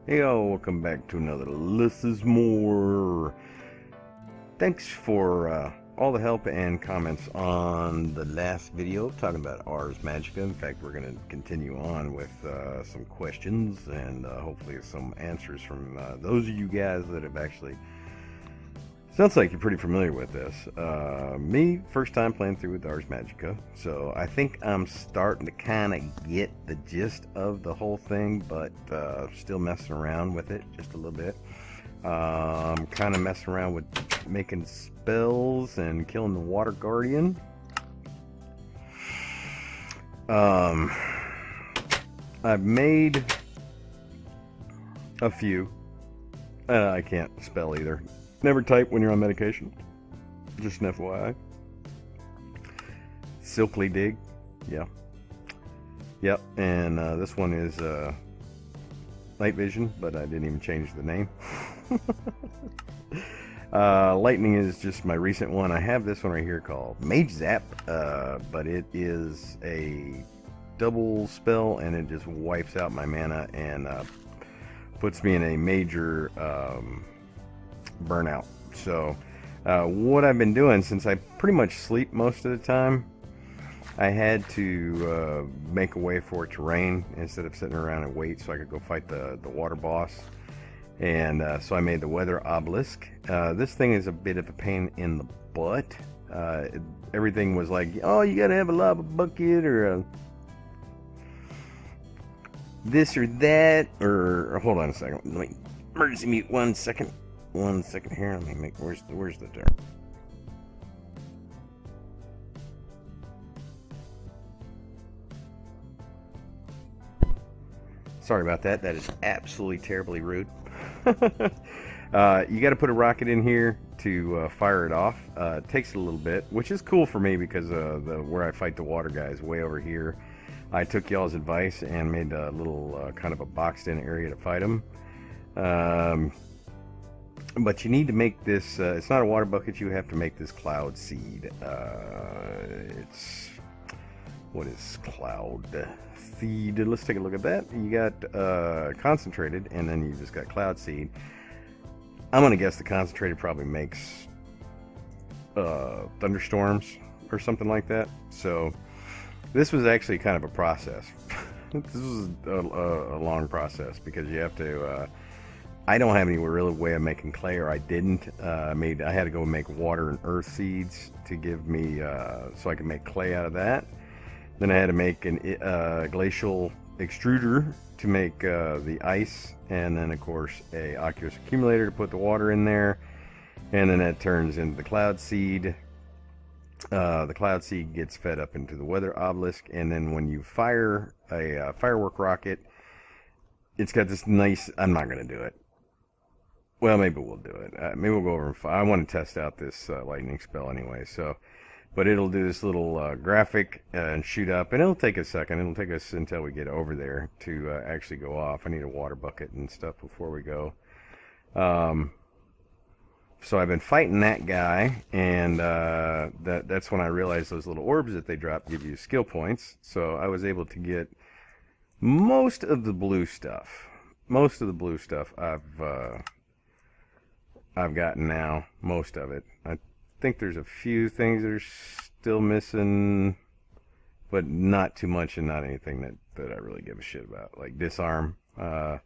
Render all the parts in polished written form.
Hey y'all, welcome back to another Less is More. Thanks for all the help and comments on the last video talking about Ars Magica. In fact, we're going to continue on with some questions and hopefully some answers from those of you guys that have actually... Sounds like you're pretty familiar with this. Me, first time playing through with Ars Magica, so I think I'm starting to kind of get the gist of the whole thing, but still messing around with it just a little bit. Kind of messing around with making spells and killing the Water Guardian. I've made a few. I can't spell either. Never type when you're on medication. Just an FYI. Silkly Dig. Yeah. Yep. And this one is Night Vision, but I didn't even change the name. Lightning is just my recent one. I have this one right here called Mage Zap, but it is a double spell and it just wipes out my mana and puts me in a major burnout. So what I've been doing, since I pretty much sleep most of the time, I had to make a way for it to rain instead of sitting around and wait so I could go fight the water boss. And so I made the weather obelisk. This thing is a bit of a pain in the butt. Everything was like, oh, you gotta have a lava bucket or a this or that, or hold on a second, let me emergency mute 1 second. 1 second here. Let me make where's the dirt. Sorry about that. That is absolutely terribly rude. You got to put a rocket in here to fire it off. It takes a little bit, which is cool for me because where I fight the water guys way over here. I took y'all's advice and made a little kind of a boxed in area to fight them. But you need to make this, it's not a water bucket, you have to make this cloud seed. What is cloud seed? Let's take a look at that. You got concentrated, and then you just got cloud seed. I'm going to guess the concentrated probably makes thunderstorms or something like that. So this was actually kind of a process. This was a long process because you have to... I don't have any real way of making clay, or I didn't. I had to go make water and earth seeds to give me, so I could make clay out of that. Then I had to make a glacial extruder to make the ice, and then of course a aqueous accumulator to put the water in there, and then that turns into the cloud seed. The cloud seed gets fed up into the weather obelisk, and then when you fire a firework rocket, it's got this nice... I'm not going to do it. Well, maybe we'll do it. Maybe we'll go over and I want to test out this lightning spell anyway. So, but it'll do this little graphic and shoot up, and it'll take a second. It'll take us until we get over there to actually go off. I need a water bucket and stuff before we go. So I've been fighting that guy, and that's when I realized those little orbs that they drop give you skill points. So I was able to get most of the blue stuff. Most of the blue stuff I've gotten now, most of it. I think there's a few things that are still missing, but not too much and not anything that I really give a shit about. Like disarm. That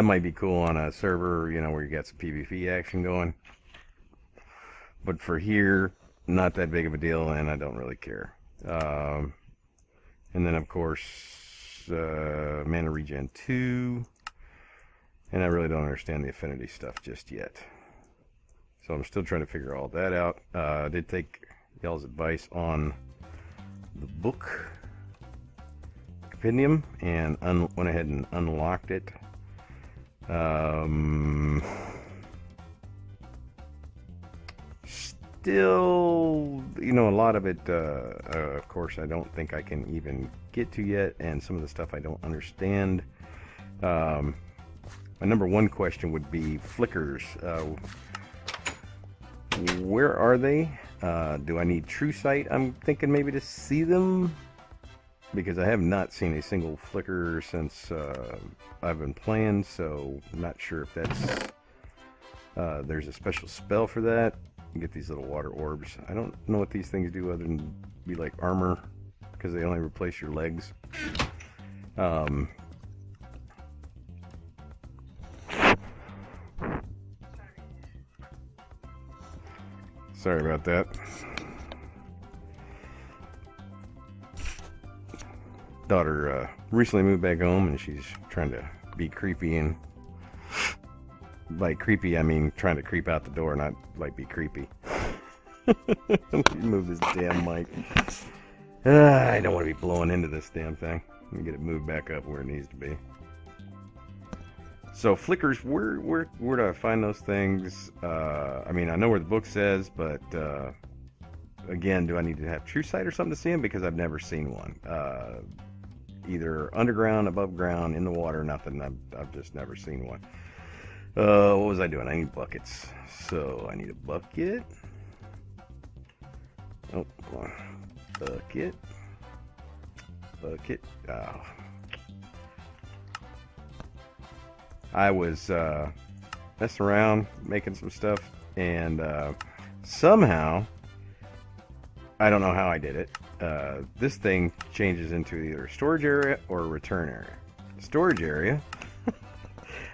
might be cool on a server, where you got some PvP action going. But for here, not that big of a deal, and I don't really care. And then, of course, mana regen 2. And I really don't understand the affinity stuff just yet. So I'm still trying to figure all that out. I did take y'all's advice on the book compendium and went ahead and unlocked it. Still, a lot of it, of course, I don't think I can even get to yet, and some of the stuff I don't understand. My number one question would be flickers. Where are they? Do I need true sight? I'm thinking maybe to see them. because I have not seen a single flicker since I've been playing, so I'm not sure if that's there's a special spell for that. You get these little water orbs. I don't know what these things do other than be like armor, because they only replace your legs. Sorry about that. Daughter recently moved back home, and she's trying to be creepy, and by creepy I mean trying to creep out the door, not like be creepy. Move this damn mic. I don't want to be blowing into this damn thing. Let me get it moved back up where it needs to be. So flickers, where do I find those things? I mean, I know where the book says, but again, do I need to have true sight or something to see them? Because I've never seen one. Either underground, above ground, in the water, nothing. I've just never seen one. What was I doing? I need buckets. So I need a bucket. Oh, come on. Bucket. Bucket. Oh. I was messing around, making some stuff, and somehow, I don't know how I did it, this thing changes into either a storage area or a return area. Storage area,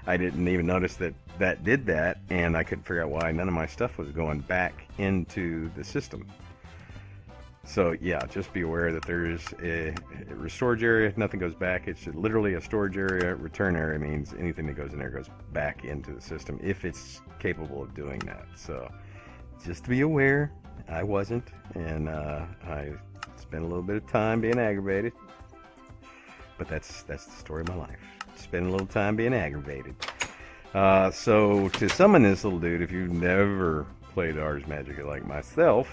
I didn't even notice that did that, and I couldn't figure out why none of my stuff was going back into the system. So yeah, just be aware that there's a storage area, nothing goes back. It's literally a storage area. Return area means anything that goes in there goes back into the system, if it's capable of doing that. So just to be aware, I wasn't, and I spent a little bit of time being aggravated. But that's the story of my life. Spend a little time being aggravated. So to summon this little dude, if you've never played Ars Magica like myself,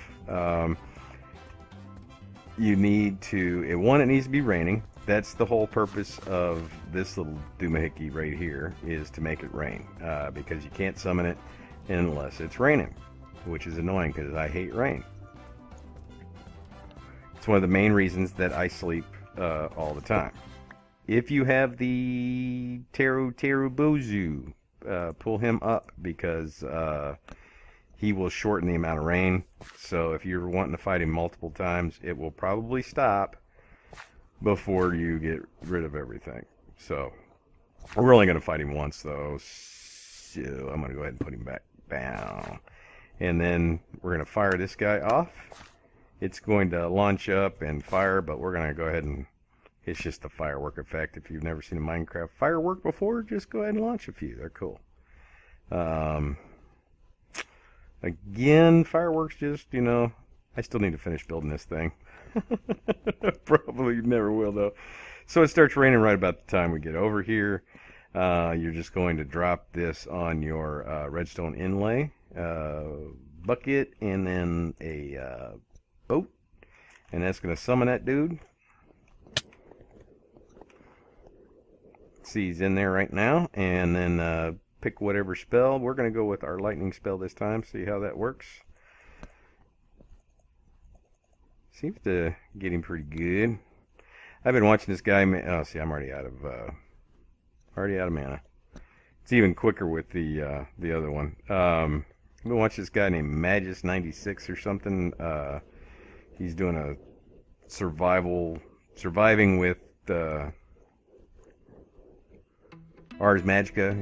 you need to, it needs to be raining. That's the whole purpose of this little doohickey right here, is to make it rain, because you can't summon it unless it's raining, which is annoying because I hate rain. It's one of the main reasons that I sleep all the time. If you have the Teru Bozu, pull him up, because he will shorten the amount of rain. So if you're wanting to fight him multiple times, it will probably stop before you get rid of everything. So we're only going to fight him once, though. So I'm going to go ahead and put him back down. And then we're going to fire this guy off. It's going to launch up and fire, but we're going to go ahead and... It's just the firework effect. If you've never seen a Minecraft firework before, just go ahead and launch a few. They're cool. Again, fireworks just, I still need to finish building this thing. Probably never will, though. So it starts raining right about the time we get over here. You're just going to drop this on your redstone inlay, bucket, and then a boat. And that's going to summon that dude. See, he's in there right now. And then pick whatever spell. We're going to go with our lightning spell this time. See how that works. Seems to get him pretty good. I've been watching this guy. Oh, see, I'm already out of mana. It's even quicker with the other one. I've been watching this guy named Magus96 or something. He's doing a surviving with Ars Magica.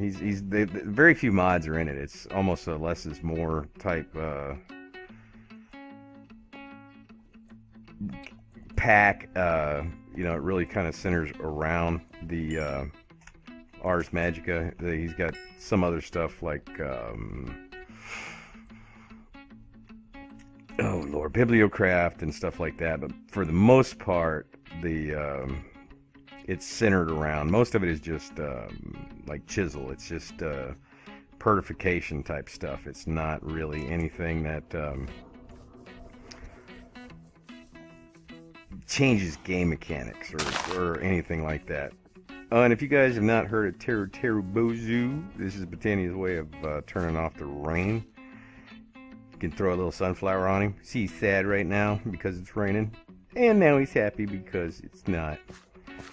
Very few mods are in it. It's almost a less is more type pack. It really kind of centers around the Ars Magica. He's got some other stuff like oh Lord, Bibliocraft and stuff like that. But for the most part, it's centered around, most of it is just like chisel. It's just purification type stuff. It's not really anything that changes game mechanics or anything like that. And if you guys have not heard of Teru Bozu, this is Britannia's way of turning off the rain. You can throw a little sunflower on him. See, he's sad right now because it's raining. And now he's happy because it's not.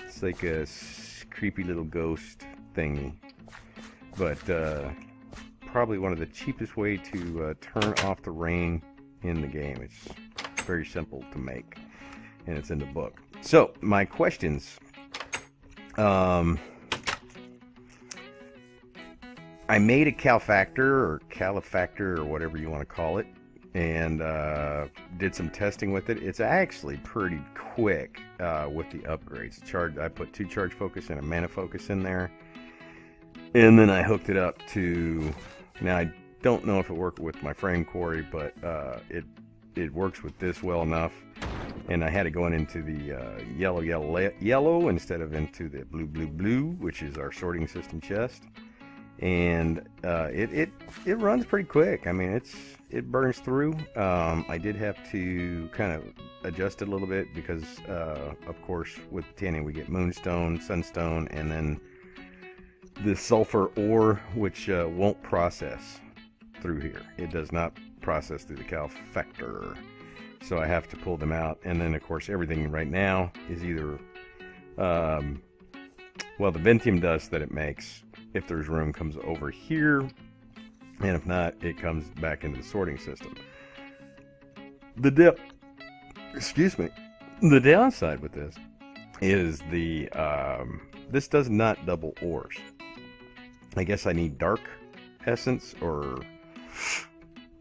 It's like a creepy little ghost thingy. But probably one of the cheapest way to turn off the rain in the game. It's very simple to make, and it's in the book. So my questions. I made a calefactor or calefactor or whatever you want to call it, and did some testing with it. It's actually pretty quick with the upgrades. I put 2 charge focus and a mana focus in there, and then I hooked it up to. Now I don't know if it worked with my frame quarry, but it works with this well enough. And I had it going into the yellow instead of into the blue, which is our sorting system chest. And it runs pretty quick. I mean, it burns through. I did have to kind of adjust it a little bit because, of course, with tanning we get moonstone, sunstone, and then the sulfur ore, which won't process through here. It does not process through the calefactor. So I have to pull them out. And then, of course, everything right now is either, well, the Ventium dust that it makes, if there's room, comes over here, and if not, it comes back into the sorting system. The downside with this is this does not double ores. I guess I need dark essence or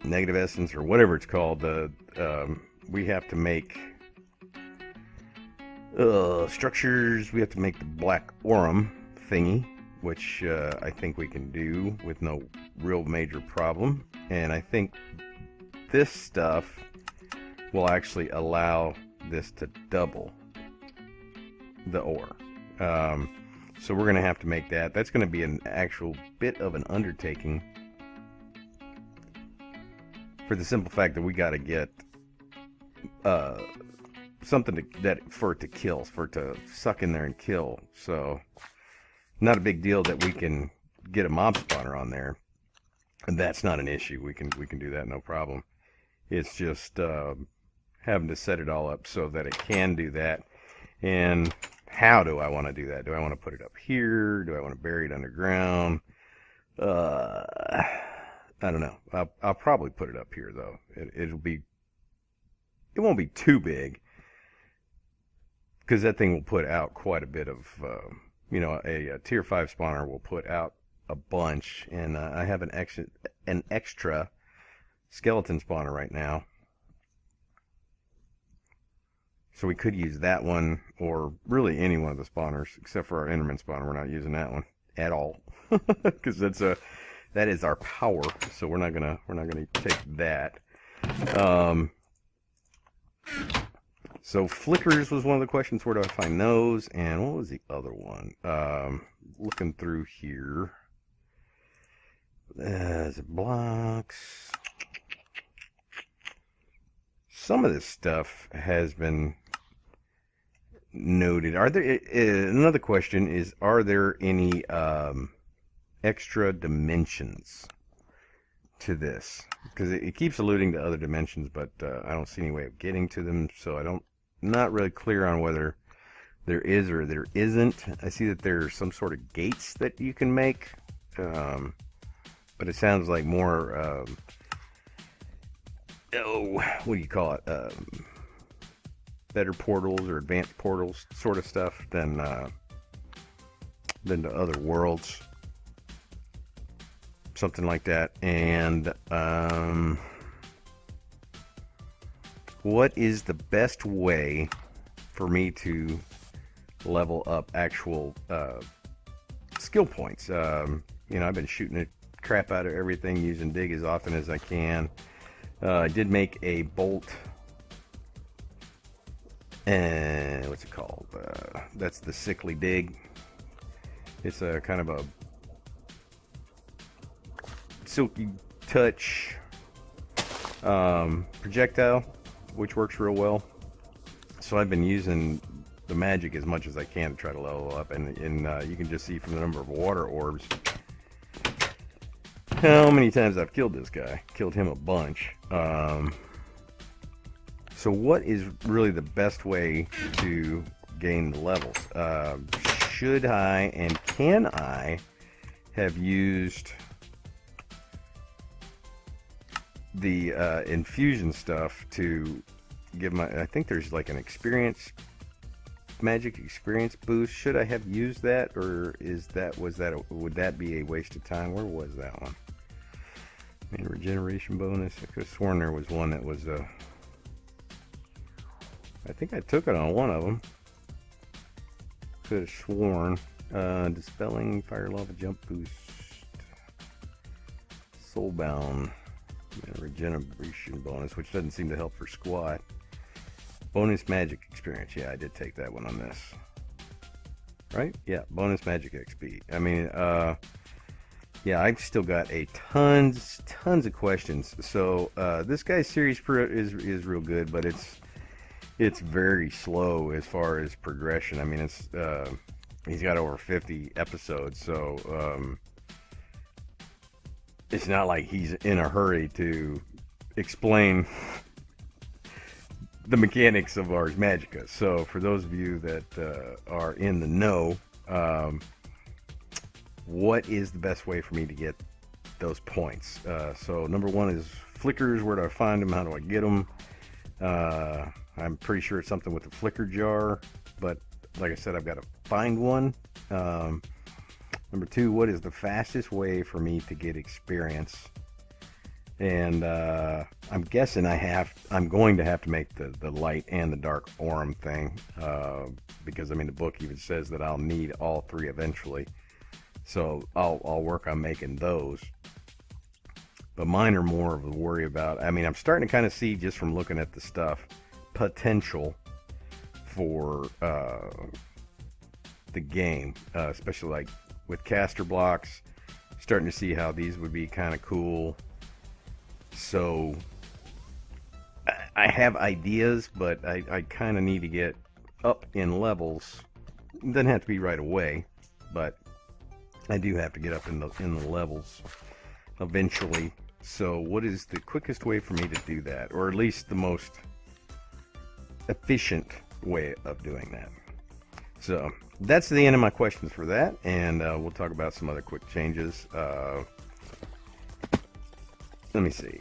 negative essence or whatever it's called. We have to make structures. We have to make the black aurum thingy, which I think we can do with no real major problem. And I think this stuff will actually allow this to double the ore. So we're going to have to make that. That's going to be an actual bit of an undertaking, for the simple fact that we got to get something for it to kill, for it to suck in there and kill. So not a big deal that we can get a mob spawner on there, and that's not an issue. We can do that, no problem. It's just having to set it all up so that it can do that. And how do I want to do that? Do I want to put it up here? Do I want to bury it underground? I don't know. I'll probably put it up here though. It won't be too big, because that thing will put out quite a bit of, a tier 5 spawner will put out a bunch, and I have an extra skeleton spawner right now. So we could use that one, or really any one of the spawners, except for our Enderman spawner. We're not using that one at all, because that is our power. So we're not gonna take that. So flickers was one of the questions. Where do I find those? And what was the other one? Looking through here, there's blocks. Some of this stuff has been noted. Are there? Another question is: are there any extra dimensions to this? Because it keeps alluding to other dimensions, but I don't see any way of getting to them. So not really clear on whether there is or there isn't. I see that there's some sort of gates that you can make, but it sounds like more. What do you call it? Better portals or advanced portals sort of stuff than the other worlds. Something like that. And what is the best way for me to level up actual skill points? I've been shooting the crap out of everything, using dig as often as I can. I did make a bolt, and what's it called? That's the sickly dig. It's a kind of a silky touch projectile, which works real well. So I've been using the magic as much as I can to try to level up, and you can just see from the number of water orbs how many times I've killed this guy. Killed him a bunch. So what is really the best way to gain the levels? Should I and can I have used the infusion stuff to give my, I think there's like an experience, magic experience boost. Should I have used that, or would that be a waste of time? Where was that one? I mean, regeneration bonus. I could have sworn there was one that was I think I took it on one of them. Could have sworn. Dispelling, fire, lava, jump boost, soulbound, regeneration bonus, which doesn't seem to help for squat. Bonus magic experience. Yeah, I did take that one on this. Right? Yeah, bonus magic XP. I mean, yeah, I've still got a tons of questions. So this guy's series is real good, but it's very slow as far as progression. I mean, it's he's got over 50 episodes, so it's not like he's in a hurry to explain the mechanics of Ars Magica. So for those of you that are in the know, what is the best way for me to get those points? So number one is flickers. Where do I find them? How do I get them? I'm pretty sure it's something with the flicker jar, but like I said, I've got to find one. Number two, what is the fastest way for me to get experience? And I'm guessing I'm going to have to make the light and the dark Aurum thing, because I mean the book even says that I'll need all three eventually. So I'll work on making those. But mine are more of a worry about. I mean, I'm starting to kind of see, just from looking at the stuff, potential for the game, especially like with caster blocks. Starting to see how these would be kind of cool. So I have ideas, but I kind of need to get up in levels. It doesn't have to be right away, but I do have to get up in the levels eventually. So what is the quickest way for me to do that, or at least the most efficient way of doing that? So that's the end of my questions for that, and we'll talk about some other quick changes. Let me see.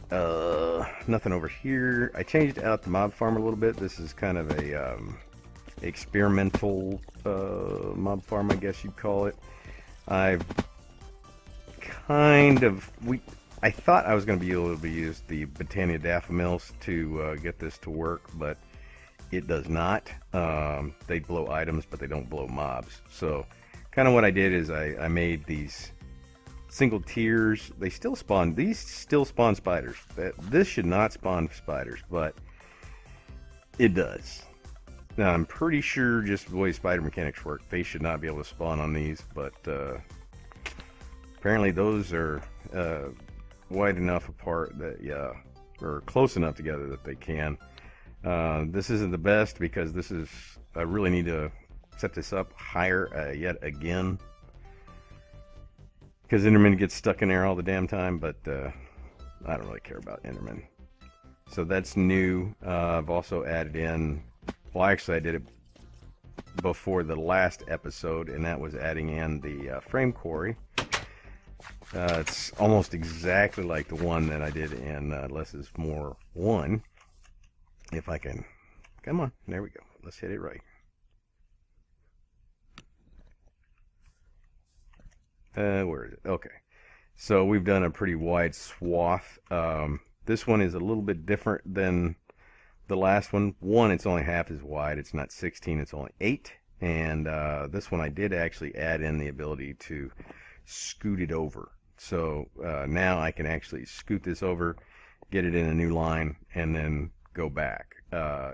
Nothing over here. I changed out the mob farm a little bit. This is kind of a experimental mob farm, I guess you'd call it. I've kind of I thought I was going to be able to use the Botania Daffamils to get this to work, but it does not. They blow items, but they don't blow mobs. So kind of what I did is I made these single tiers. They still spawn. These still spawn spiders. This should not spawn spiders, but it does. Now I'm pretty sure, just the way spider mechanics work, they should not be able to spawn on these, but apparently those are wide enough apart that, yeah, or close enough together that they can. This isn't the best because I really need to set this up higher yet again, because Enderman gets stuck in there all the damn time, but I don't really care about Enderman. So that's new. I've also added in, well actually I did it before the last episode, and that was adding in the frame quarry. It's almost exactly like the one that I did in Less is More 1. If I can, come on, there we go. Let's hit it right. Where is it? Okay. So we've done a pretty wide swath. This one is a little bit different than the last one. One, it's only half as wide. It's not 16, it's only 8. And this one I did actually add in the ability to scoot it over. So now I can actually scoot this over, get it in a new line, and then go back.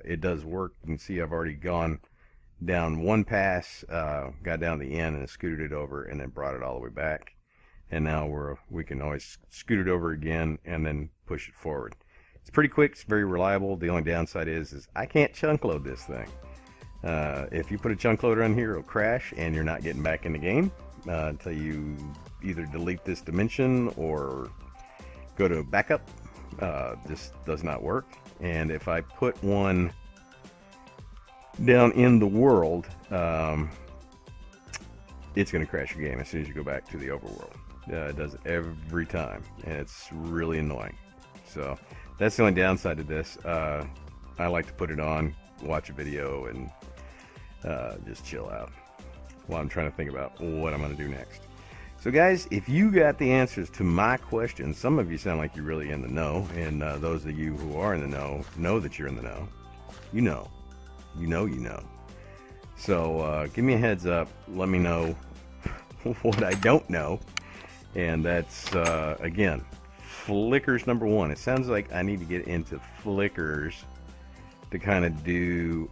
It does work. You can see I've already gone down one pass, got down to the end and scooted it over, and then brought it all the way back. And now we can always scoot it over again and then push it forward. It's pretty quick. It's very reliable. The only downside is I can't chunk load this thing. If you put a chunk loader on here, it'll crash and you're not getting back in the game until you either delete this dimension or go to backup. This does not work. and if I put one down in the world, it's going to crash your game as soon as you go back to the overworld. It does it every time, and it's really annoying. So that's the only downside to this. I like to put it on, watch a video, and just chill out while I'm trying to think about what I'm going to do next. So guys, if you got the answers to my questions, some of you sound like you're really in the know, and those of you who are in the know that you're in the know. You know. So give me a heads up. Let me know what I don't know. And that's, again, flickers number one. It sounds like I need to get into flickers to kind of do,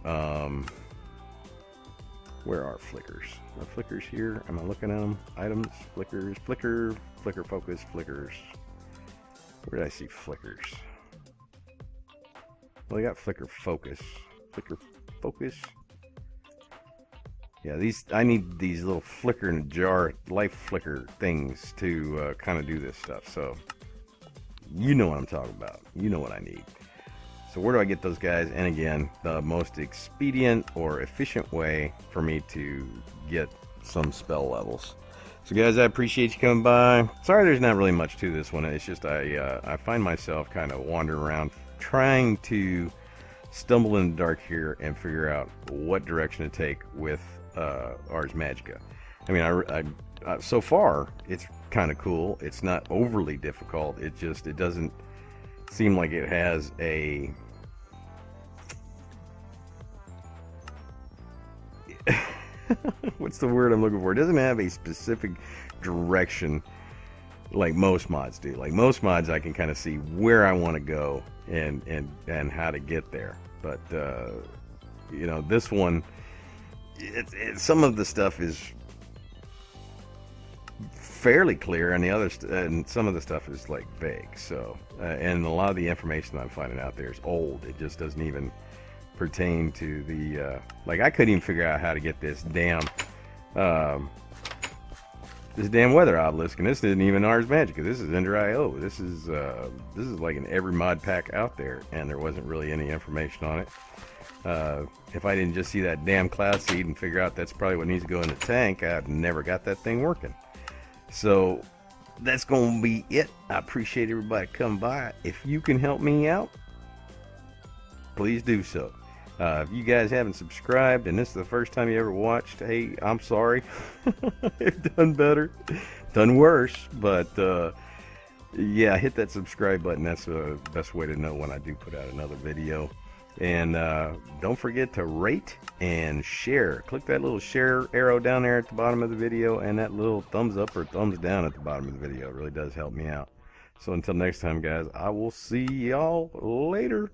where are flickers? Are flickers here? Am I looking at them? Items, flickers, flicker focus, flickers. Where did I see flickers? Well, I got flicker focus. Yeah, I need these little flicker in a jar, life flicker things to kind of do this stuff. So, you know what I'm talking about. You know what I need. So where do I get those guys? And again, the most expedient or efficient way for me to get some spell levels. So guys, I appreciate you coming by. Sorry there's not really much to this one. It's just I find myself kind of wandering around trying to stumble in the dark here and figure out what direction to take with Ars Magica. I mean, I so far it's kind of cool. It's not overly difficult. It doesn't seem like it has a what's the word I'm looking for? It doesn't have a specific direction like most mods do. Like most mods, I can kind of see where I want to go and how to get there. But you know, this one, some of the stuff is fairly clear, and some of the stuff is like vague. So, and a lot of the information I'm finding out there is old. It just doesn't even pertain to the like I couldn't even figure out how to get this damn weather obelisk, and this isn't even Ars Magica. This is Ender.io. This is like in every mod pack out there, and there wasn't really any information on it. If I didn't just see that damn cloud seed and figure out that's probably what needs to go in the tank, I've never got that thing working. So that's gonna be it. I appreciate everybody coming by. If you can help me out, please do so. If you guys haven't subscribed and this is the first time you ever watched, hey, I'm sorry. I've done better, done worse, but yeah, hit that subscribe button. That's the best way to know when I do put out another video. And don't forget to rate and share. Click that little share arrow down there at the bottom of the video, and that little thumbs up or thumbs down at the bottom of the video. It really does help me out. So until next time, guys, I will see y'all later.